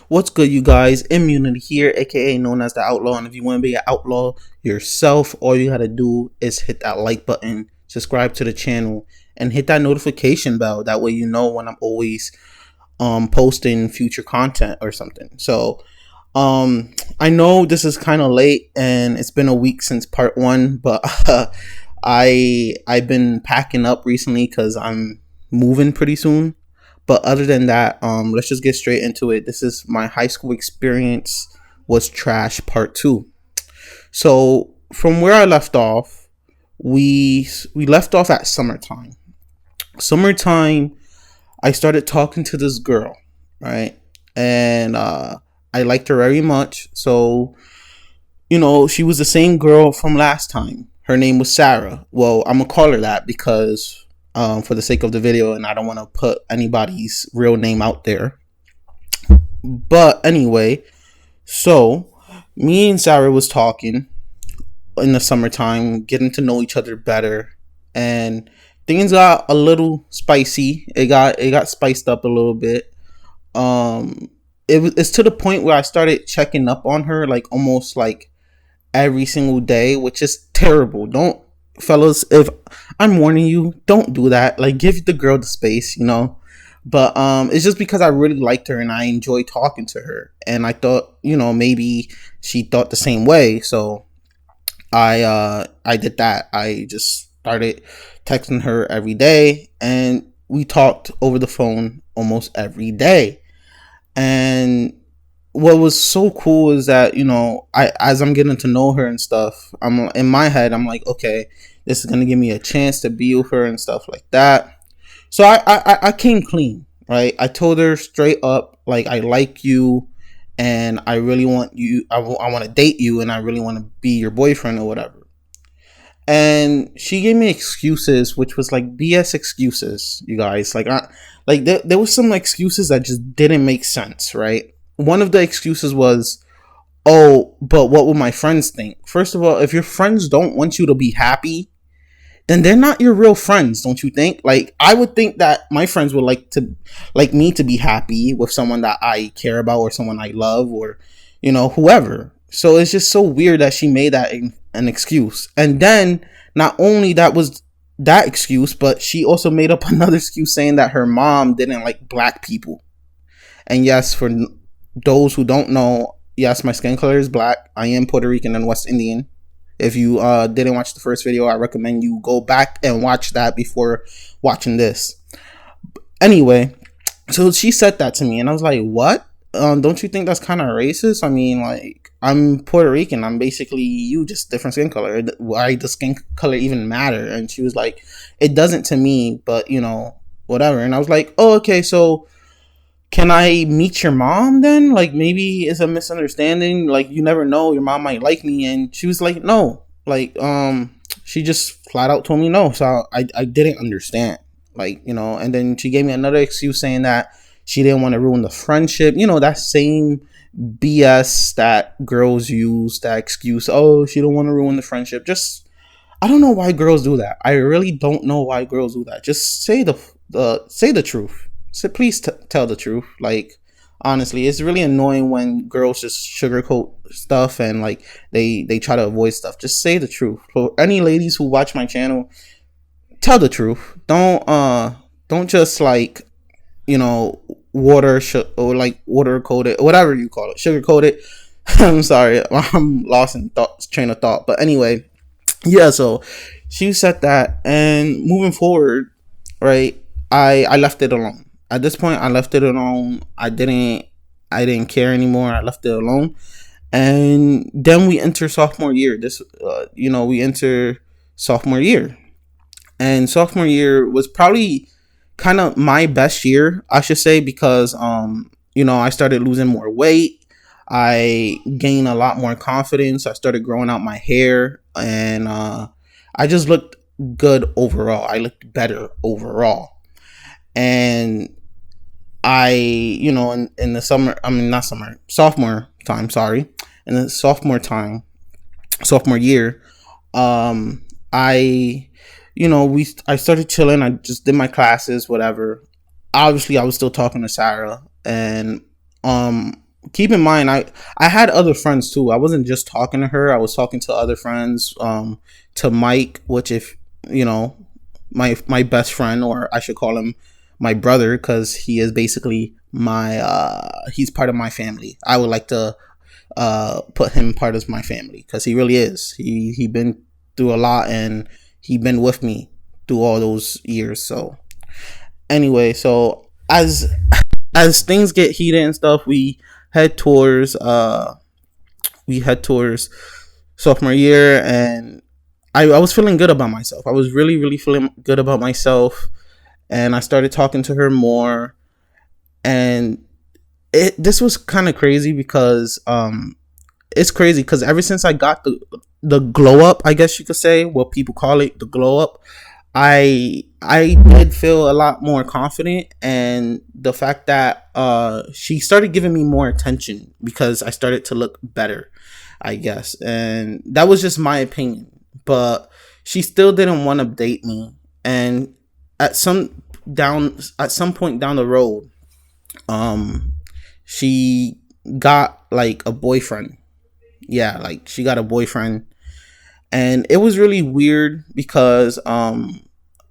What's good, you guys? Immunity here, aka known as the Outlaw. And if you want to be an outlaw yourself, all you gotta do is hit that like button, subscribe to the channel, and hit that notification bell. That way, you know when I'm always posting future content or something. So, I know this is kind of late, and it's been a week since part one, but I've been packing up recently because I'm moving pretty soon. But other than that, let's just get straight into it. This is my high school experience was trash part two. So from where I left off, we left off at summertime. Summertime, I started talking to this girl, right? And I liked her very much. So she was the same girl from last time. Her name was Sarah. Well, I'm gonna call her that because for the sake of the video, and I don't want to put anybody's real name out there. But anyway, so me and Sarah was talking in the summertime, getting to know each other better, and things got a little spicy. It got spiced up a little bit. It's to the point where I started checking up on her like almost like every single day, which is terrible. Don't, fellas, if I'm warning you, don't do that. Like, give the girl the space, But it's just because I really liked her and I enjoyed talking to her, and I thought, maybe she thought the same way. So I did that. I just started texting her every day, and we talked over the phone almost every day. And what was so cool is that as I'm getting to know her and stuff, I'm in my head, I'm like, okay, this is gonna give me a chance to be with her and stuff like that. So I came clean, right? I told her straight up, like, I like you, and I really want you. I want to date you, and I really want to be your boyfriend or whatever. And she gave me excuses, which was like BS excuses, you guys. There was some excuses that just didn't make sense, right? One of the excuses was, oh, but what will my friends think? First of all, if your friends don't want you to be happy, then they're not your real friends, don't you think? Like, I would think that my friends would like me to be happy with someone that I care about or someone I love or, whoever. So it's just so weird that she made that an excuse. And then not only that was that excuse, but she also made up another excuse saying that her mom didn't like black people. And yes, for those who don't know, yes, my skin color is black. I am Puerto Rican and West Indian. If you didn't watch the first video, I recommend you go back and watch that before watching this. Anyway, so she said that to me, and I was like, what? Don't you think that's kind of racist? I mean, like, I'm Puerto Rican. I'm basically you, just different skin color. Why does skin color even matter? And she was like, it doesn't to me, but, whatever. And I was like, oh, okay, so can I meet your mom then? Like, maybe it's a misunderstanding. Like, you never know. Your mom might like me. And she was like, no. Like, she just flat out told me no. So I didn't understand. Like, and then she gave me another excuse saying that she didn't want to ruin the friendship. That same BS that girls use, that excuse. Oh, she don't want to ruin the friendship. Just, I don't know why girls do that. I really don't know why girls do that. Just say the truth. So please tell the truth. Like, honestly, it's really annoying when girls just sugarcoat stuff and like they try to avoid stuff. Just say the truth. For any ladies who watch my channel, tell the truth. Don't just like water coat it, whatever you call it, sugarcoat it. I'm sorry, I'm lost in train of thought. But anyway, yeah. So she said that, and moving forward, right? I left it alone. At this point, I left it alone. I didn't care anymore. I left it alone. And then we enter sophomore year. We enter sophomore year. And sophomore year was probably kind of my best year, I should say, because, I started losing more weight. I gained a lot more confidence. I started growing out my hair, and I just looked good overall. I looked better overall. And I, in the summer, I mean, not summer, sophomore time, sorry. In the sophomore year, I, I started chilling. I just did my classes, whatever. Obviously, I was still talking to Sarah, and keep in mind, I had other friends too. I wasn't just talking to her. I was talking to other friends, to Mike, which, if you know, my best friend, or I should call him my brother, because he is basically my he's part of my family. I would like to put him part of my family, because he really is. He been through a lot, and he been with me through all those years. So anyway, so as things get heated and stuff, head tours we had tours sophomore year, and I was feeling good about myself. I was really, really feeling good about myself, and I started talking to her more. And this was kind of crazy, because it's crazy because ever since I got the glow up, I guess you could say, what people call it, the glow up, I did feel a lot more confident. And the fact that she started giving me more attention because I started to look better, I guess. And that was just my opinion. But she still didn't want to date me. And at some point down the road, she got like a boyfriend. Yeah, like she got a boyfriend. And it was really weird because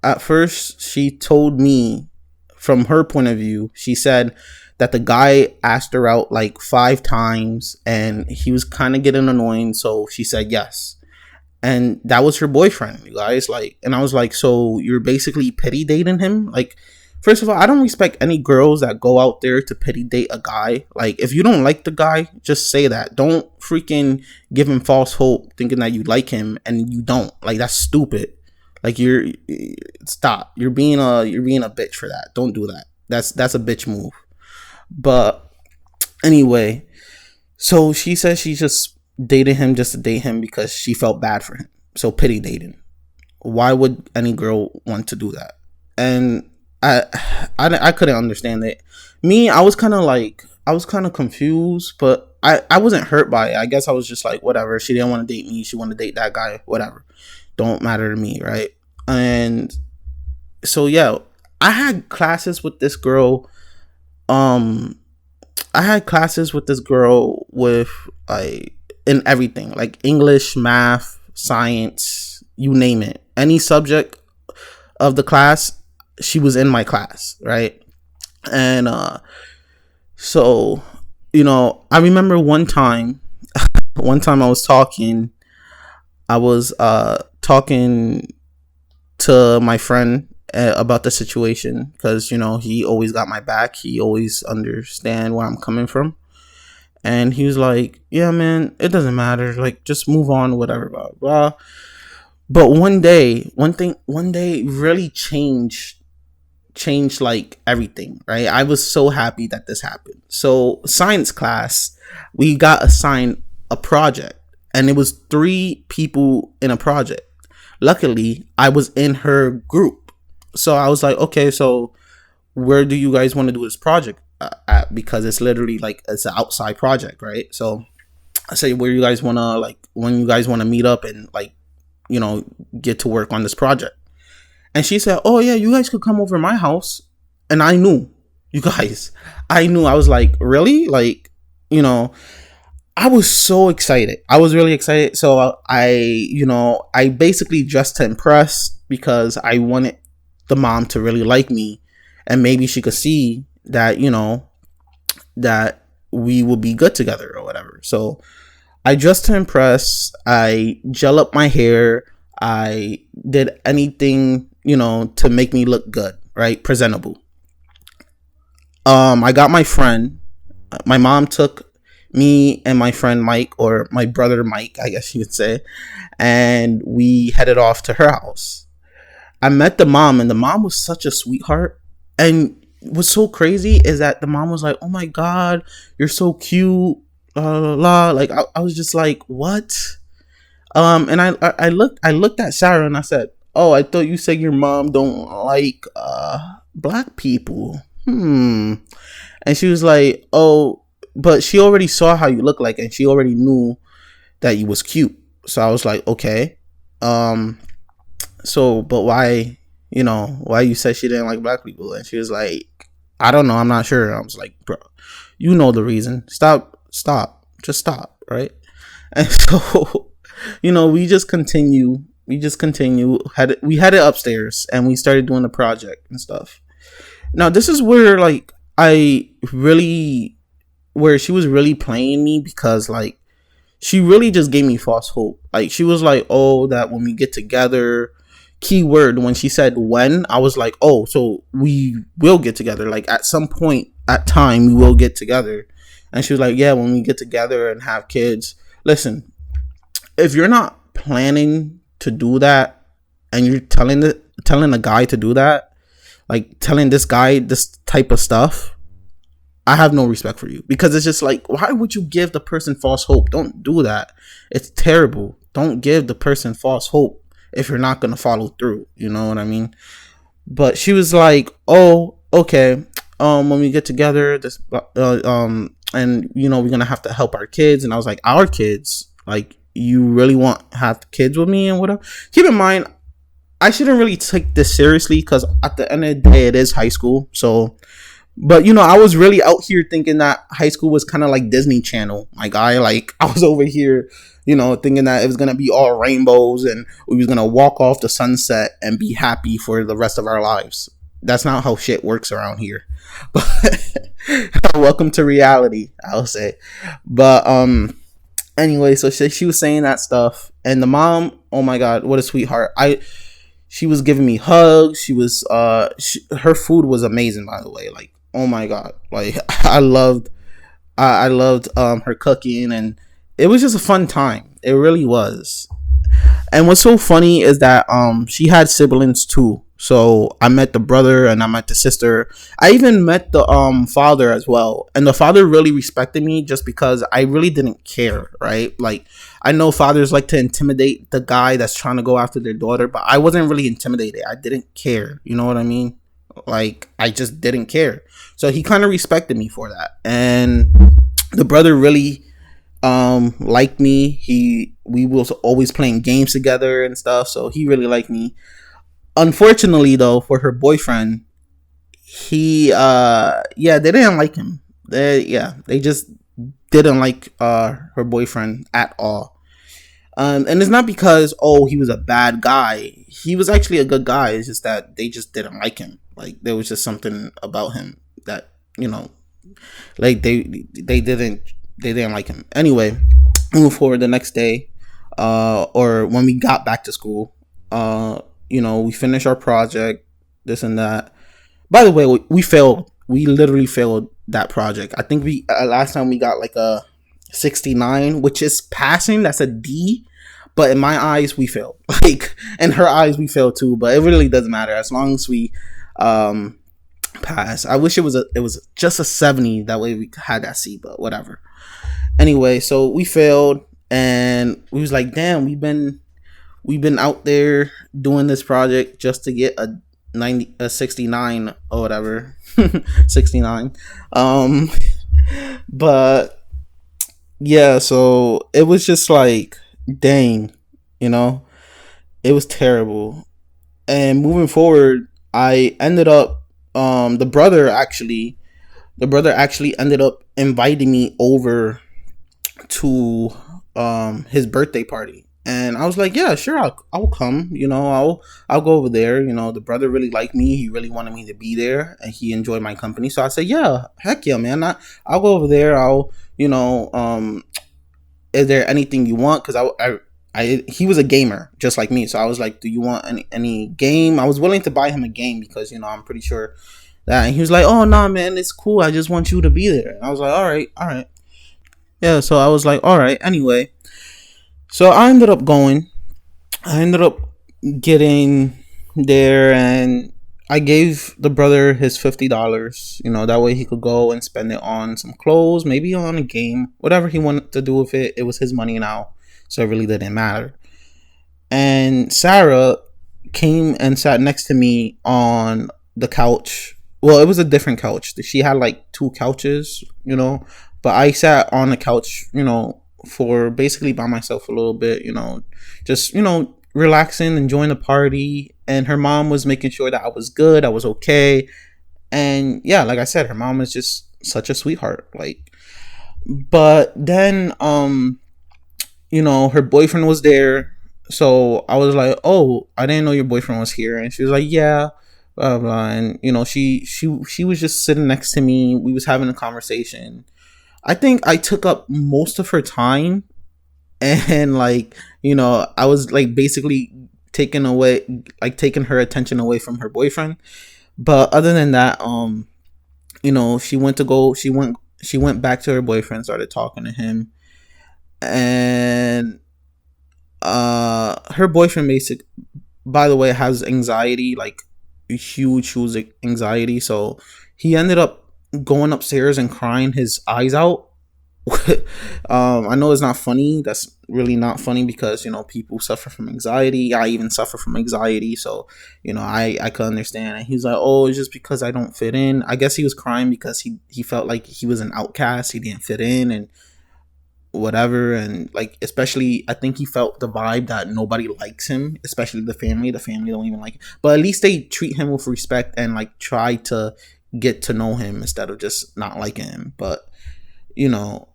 at first she told me, from her point of view, she said that the guy asked her out like 5 times and he was kind of getting annoying, so she said yes. And that was her boyfriend, you guys. Like, and I was like, so you're basically pity dating him? Like, first of all, I don't respect any girls that go out there to pity date a guy. Like, if you don't like the guy, just say that. Don't freaking give him false hope thinking that you like him and you don't. Like, that's stupid. Like, stop. You're being a bitch for that. Don't do that. That's a bitch move. But anyway, so she says she just dated him just to date him because she felt bad for him. So pity dating. Why would any girl want to do that? And I couldn't understand it. Me, I was kind of confused, but I wasn't hurt by it. I guess I was just like, whatever. She didn't want to date me. She wanted to date that guy. Whatever. Don't matter to me, right? And so yeah, I had classes with this girl. I had classes with this girl with like in everything, like English, math, science, you name it. Any subject of the class, she was in my class, right? And so, I remember one time I was talking to my friend about the situation, because he always got my back. He always understand where I'm coming from. And he was like, yeah, man, it doesn't matter, like, just move on, whatever, blah blah. But one day really changed like everything, right? I was so happy that this happened. So science class, we got assigned a project, and it was 3 people in a project. Luckily, I was in her group. So I was like, okay, so where do you guys want to do this project at? Because it's literally like, it's an outside project, right? So I say, where you guys want to, like, when you guys want to meet up and, like, get to work on this project. And she said, oh yeah, you guys could come over to my house. And I knew, you guys, I was like, really? Like, I was so excited. I was really excited. So I basically dressed to impress, because I wanted the mom to really like me, and maybe she could see that, that we will be good together or whatever. So I dressed to impress. I gel up my hair. I did anything, to make me look good, right? Presentable. I got my friend. My mom took me and my friend Mike, or my brother Mike, I guess you could say, and we headed off to her house. I met the mom, and the mom was such a sweetheart. And what's so crazy is that the mom was like, oh my God, you're so cute. La, la, la. Like, I was just like, what? And I looked at Sarah and I said, oh, I thought you said your mom don't like black people. And she was like, oh, but she already saw how you look like, and she already knew that you was cute. So I was like, okay. So, but why you said she didn't like black people? And she was like, I don't know, I'm not sure. I was like, bro, You know the reason. Stop. Just stop, right? And so, we just continue. We had it upstairs, and we started doing the project and stuff. Now, this is where like I really, where she was really playing me, because like she really just gave me false hope. Like she was like, "Oh, that when we get together." Keyword, when she said when, I was like, "Oh, so we will get together. Like at some point at time we will get together." And she was like, "Yeah, when we get together and have kids." Listen, if you're not planning to do that, and you're telling a guy to do that, like telling this guy this type of stuff, I have no respect for you, because it's just like, why would you give the person false hope? Don't do that. It's terrible. Don't give the person false hope if you're not going to follow through. You know what I mean? But she was like, "Oh, okay. When we get together, this, and we're going to have to help our kids." And I was like, "Our kids? Like, you really want to have kids with me and whatever?" Keep in mind, I shouldn't really take this seriously, because at the end of the day, it is high school. So, but I was really out here thinking that high school was kind of like Disney Channel. My guy, like I was over here, thinking that it was gonna be all rainbows and we was gonna walk off the sunset and be happy for the rest of our lives. That's not how shit works around here. But welcome to reality, I'll say. But anyway, so she was saying that stuff, and the mom, oh my god, what a sweetheart. She was giving me hugs. She was her food was amazing, by the way. Like, oh my god, like I loved her cooking, and it was just a fun time. It really was. And what's so funny is that she had siblings too. So I met the brother and I met the sister. I even met the father as well. And the father really respected me just because I really didn't care, right? Like, I know fathers like to intimidate the guy that's trying to go after their daughter, but I wasn't really intimidated. I didn't care. You know what I mean? Like, I just didn't care. So he kind of respected me for that. And the brother really liked me. We was always playing games together and stuff, so he really liked me. Unfortunately, though, for her boyfriend, he they didn't like him. They just didn't like her boyfriend at all. And it's not because he was a bad guy. He was actually a good guy. It's just that they just didn't like him. Like, there was just something about him that, like they didn't like him. Anyway, move forward the next day, or when we got back to school, we finished our project, this and that. By the way, we failed. We literally failed that project. I think we last time we got like a 69, which is passing. That's a D. But in my eyes, we failed. Like, in her eyes, we failed too. But it really doesn't matter as long as we pass. I wish it was just a 70. That way we had that C. But whatever. Anyway, so we failed, and we was like, damn, we've been out there doing this project just to get a 69 or whatever. 69. But yeah, so it was just like, dang, it was terrible. And moving forward, I ended up the brother actually ended up inviting me over to his birthday party. And I was like, yeah, sure, I'll come. I'll go over there. The brother really liked me. He really wanted me to be there, and he enjoyed my company. So I said, yeah, heck yeah, man. I'll go over there. I'll, is there anything you want? Because he was a gamer just like me. So I was like, do you want any game? I was willing to buy him a game because, I'm pretty sure that. And he was like, oh, no, man, it's cool. I just want you to be there. And I was like, all right. Yeah, so I was like, all right. Anyway. So I ended up going. I ended up getting there, and I gave the brother his $50. That way he could go and spend it on some clothes, maybe on a game, whatever he wanted to do with it. It was his money now, so it really didn't matter. And Sarah came and sat next to me on the couch. Well, it was a different couch. She had like two couches, but I sat on the couch, for basically by myself a little bit, just, relaxing, enjoying the party. And her mom was making sure that I was good, I was okay. And yeah, like I said, her mom was just such a sweetheart. Like, but then her boyfriend was there. So I was like, "Oh, I didn't know your boyfriend was here." And she was like, "Yeah, blah blah." And she was just sitting next to me. We was having a conversation. I think I took up most of her time, and I was like basically taking her attention away from her boyfriend. But other than that, she went back to her boyfriend, started talking to him, and her boyfriend by the way, has anxiety, like huge anxiety. So he ended up going upstairs and crying his eyes out. I know it's not funny. That's really not funny because people suffer from anxiety. I even suffer from anxiety, so I could understand. And he's like, "Oh, it's just because I don't fit in." I guess he was crying because he felt like he was an outcast. He didn't fit in and whatever. And like, especially, I think he felt the vibe that nobody likes him, especially the family. The family don't even like him, but at least they treat him with respect and like try to get to know him instead of just not liking him. But you know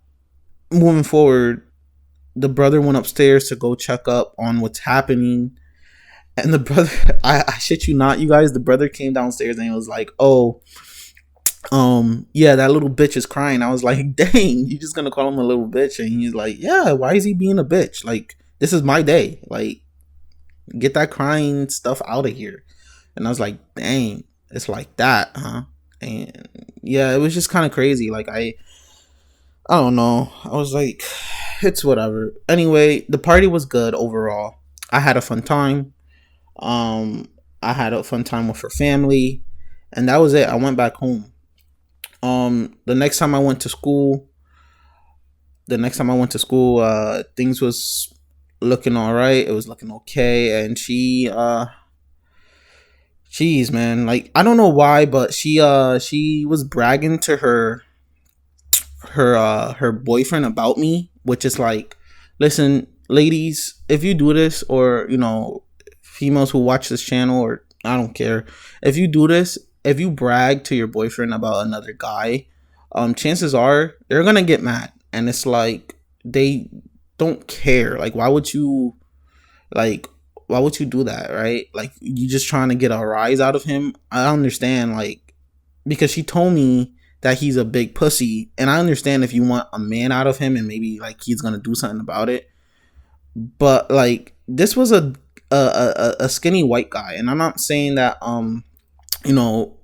moving forward, the brother went upstairs to go check up on what's happening. And the brother, I shit you not, you guys, the brother came downstairs and he was like, "Oh, yeah, that little bitch is crying." I was like, "Dang, you just gonna call him a little bitch?" And he's like, "Yeah, why is he being a bitch? Like, this is my day. Like, get that crying stuff out of here." And I was like, "Dang, it's like that, huh?" And yeah, it was just kind of crazy. Like, I don't know. I was like, it's whatever. Anyway, the party was good overall. I had a fun time. Um, I had a fun time with her family, and that was it. I went back home. The next time I went to school, things was looking all right. It was looking okay, and jeez, man, like I don't know why, but she was bragging to her boyfriend about me, which is like, listen, ladies, if you do this, or females who watch this channel, or I don't care, if you do this, if you brag to your boyfriend about another guy, chances are they're gonna get mad. And it's like, they don't care. Like, like why would you do that, right? Like, you just trying to get a rise out of him. I understand, like, because she told me that he's a big pussy, and I understand if you want a man out of him and maybe like he's gonna do something about it. But like, this was a skinny white guy, and I'm not saying that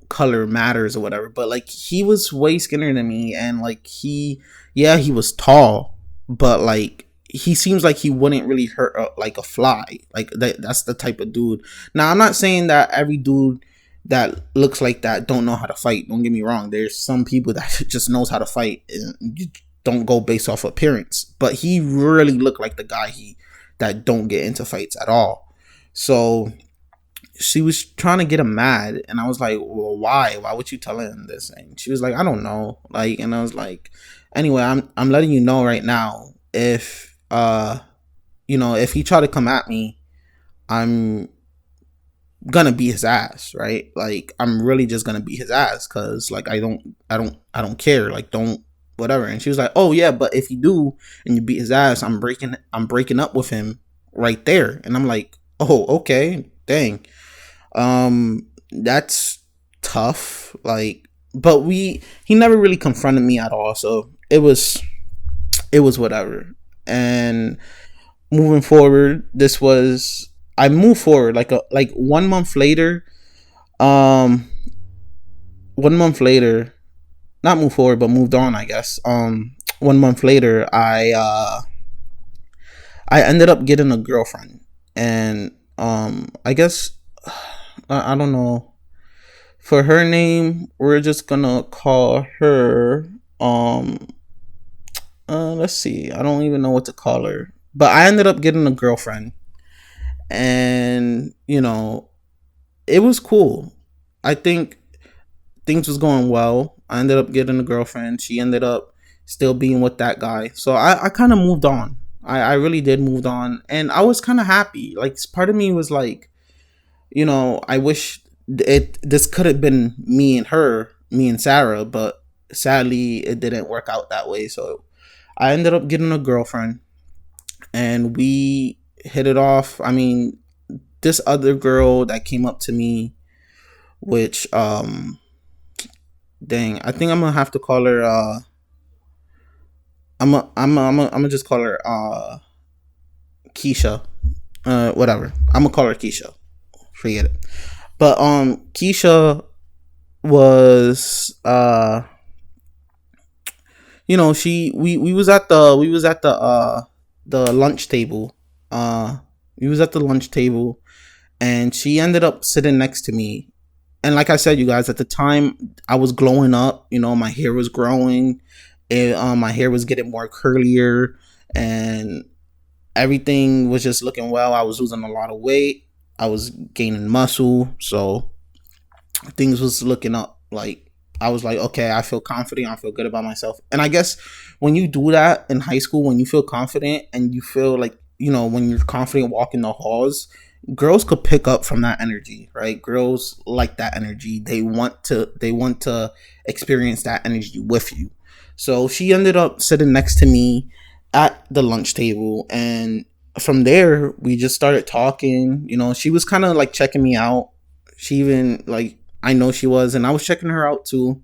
color matters or whatever, but like, he was way skinnier than me, and like, he was tall, but like, he seems like he wouldn't really hurt like a fly. Like, that's the type of dude. Now, I'm not saying that every dude that looks like that don't know how to fight. Don't get me wrong. There's some people that just knows how to fight, and you don't go based off appearance. But he really looked like the guy that don't get into fights at all. So she was trying to get him mad, and I was like, "Well, why? Why would you tell him this?" And she was like, "I don't know." Like, and I was like, "Anyway, I'm letting you know right now, if he try to come at me, I'm gonna beat his ass, right? Like, I'm really just gonna beat his ass, because like, I don't care. Like, don't whatever." And she was like, "Oh yeah, but if you do and you beat his ass, I'm breaking up with him right there." And I'm like, "Oh, okay, dang, that's tough." Like, but he never really confronted me at all, so it was whatever. And moving forward, I moved forward like 1 month later. Um, 1 month later, not moved forward, but moved on, I guess. 1 month later, I ended up getting a girlfriend, and I guess, I don't know. For her name, we're just gonna call her let's see. I don't even know what to call her, but I ended up getting a girlfriend, and it was cool. I think things was going well. I ended up getting a girlfriend. She ended up still being with that guy. So I kind of moved on. I really did move on, and I was kind of happy. Like, part of me was like, I wish this could have been me and Sarah, but sadly, it didn't work out that way. So I ended up getting a girlfriend, and we hit it off. I mean, this other girl that came up to me, which dang, I think I'm gonna have to call her. I'm gonna just call her Keisha. Whatever. I'm gonna call her Keisha. Forget it. But Keisha was we was at the lunch table. We was at the lunch table, and she ended up sitting next to me. And like I said, you guys, at the time I was glowing up. My hair was growing. My hair was getting more curlier, and everything was just looking well. I was losing a lot of weight. I was gaining muscle, so things was looking up. Like, I was like, okay, I feel confident. I feel good about myself. And I guess when you do that in high school, when you feel confident and you feel like, when you're confident walking the halls, girls could pick up from that energy, right? Girls like that energy. They want to experience that energy with you. So she ended up sitting next to me at the lunch table, and from there we just started talking. She was kind of like checking me out. She even, like, I know she was, and I was checking her out too.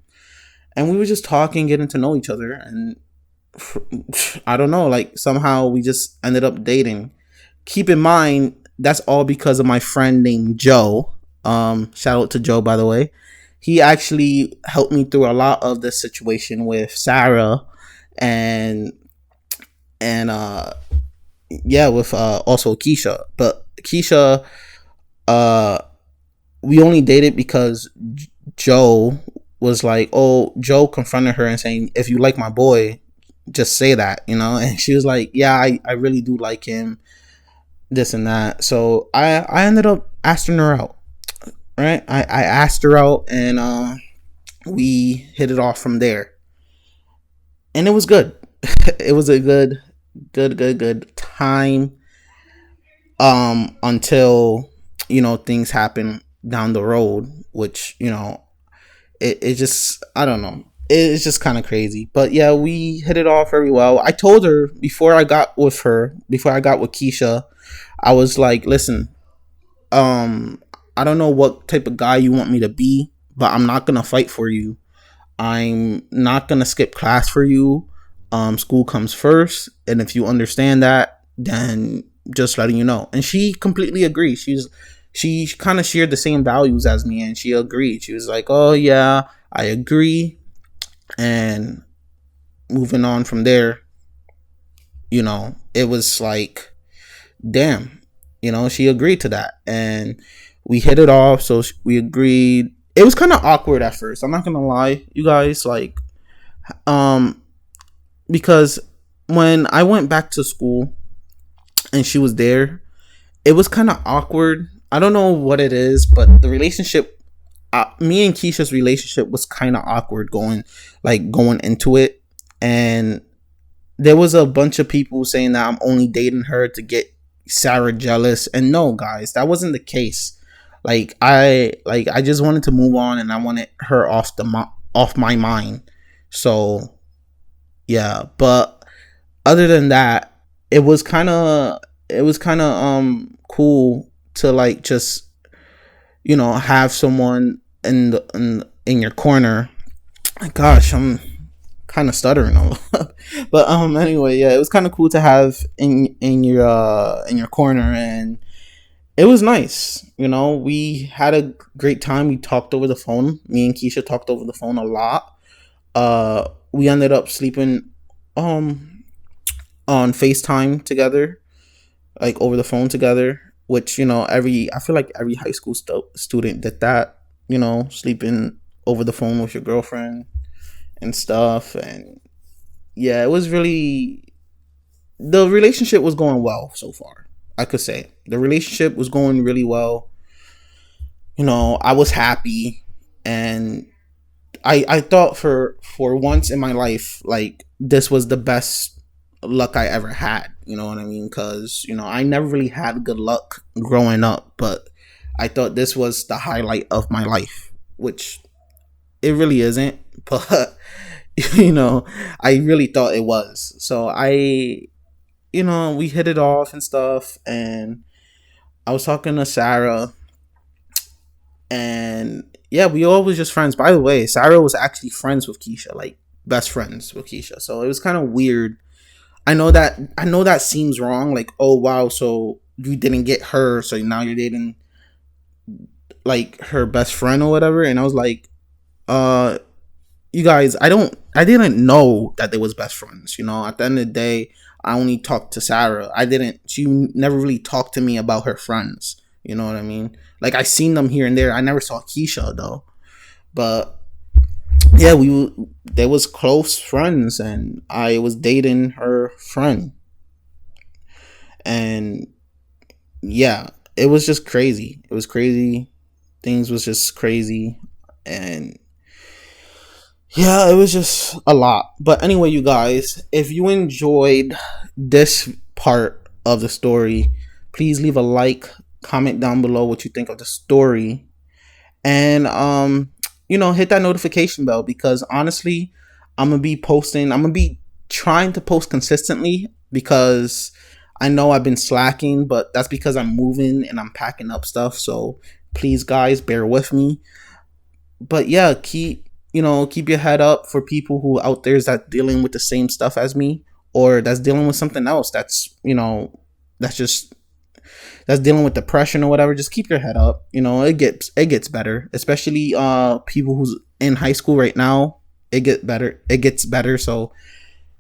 And we were just talking, getting to know each other, and I don't know, like, somehow we just ended up dating. Keep in mind, that's all because of my friend named Joe. Shout out to Joe, by the way. He actually helped me through a lot of this situation with Sarah, and yeah, with also Keisha. But Keisha, uh we only dated because Joe was like, oh, Joe confronted her and saying, if you like my boy, just say that, and she was like, yeah, I really do like him, this and that. So I ended up asking her out, right? I asked her out, and we hit it off from there, and it was good. It was a good time, until things happen down the road, which it just, I don't know, it's just kind of crazy. But yeah, we hit it off very well. I told her before I got with Keisha, I was like, listen, I don't know what type of guy you want me to be, but I'm not gonna fight for you. I'm not gonna skip class for you. School comes first, and if you understand that, then just letting you know. And she completely agreed. She kind of shared the same values as me, and she agreed. She was like, oh yeah, I agree. And moving on from there, it was like, damn, she agreed to that, and we hit it off. So we agreed. It was kind of awkward at first, I'm not gonna lie, you guys, like, because when I went back to school and she was there, it was kind of awkward. I don't know what it is, but the relationship, me and Keisha's relationship was kind of awkward going into it. And there was a bunch of people saying that I'm only dating her to get Sarah jealous. And no, guys, that wasn't the case. I just wanted to move on, and I wanted her off my mind. So yeah, but other than that, it was kind of cool to, like, just have someone in your corner. Gosh, I'm kind of stuttering a little. But anyway, yeah, it was kind of cool to have in your corner, and it was nice. We had a great time. We talked over the phone. Me and Keisha talked over the phone a lot. We ended up sleeping on FaceTime together, like over the phone together, which I feel like every high school student did that, sleeping over the phone with your girlfriend and stuff. And yeah, it was really, the relationship was going well so far. I could say the relationship was going really well. I was happy, and I thought for once in my life, like, this was the best luck I ever had. You know what I mean? Because I never really had good luck growing up, but I thought this was the highlight of my life, which it really isn't. But you know, I really thought it was. So we hit it off and stuff, and I was talking to Sarah, and yeah, we all was just friends. By the way, Sarah was actually friends with Keisha, like best friends with Keisha. So it was kind of weird. I know that seems wrong. Like, oh wow, so you didn't get her, so now you're dating like her best friend or whatever. And I was like, uh, you guys, I didn't know that they was best friends. At the end of the day, I only talked to Sarah. She never really talked to me about her friends. You know what I mean? Like, I seen them here and there. I never saw Keisha though. But yeah, they was close friends, and I was dating her friend, and yeah, it was just crazy. It was crazy. Things was just crazy, and yeah, it was just a lot. But anyway, you guys, if you enjoyed this part of the story, please leave a like, comment down below what you think of the story, and hit that notification bell, because honestly, I'm gonna be trying to post consistently, because I know I've been slacking, but that's because I'm moving and I'm packing up stuff. So please, guys, bear with me. But yeah, keep your head up for people who out there is that dealing with the same stuff as me, or that's dealing with something else that's just that's dealing with depression or whatever. Just keep your head up. It gets better, especially people who's in high school right now. It gets better. So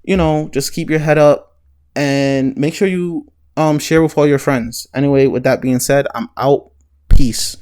just keep your head up, and make sure you share with all your friends. Anyway, with that being said, I'm out. Peace.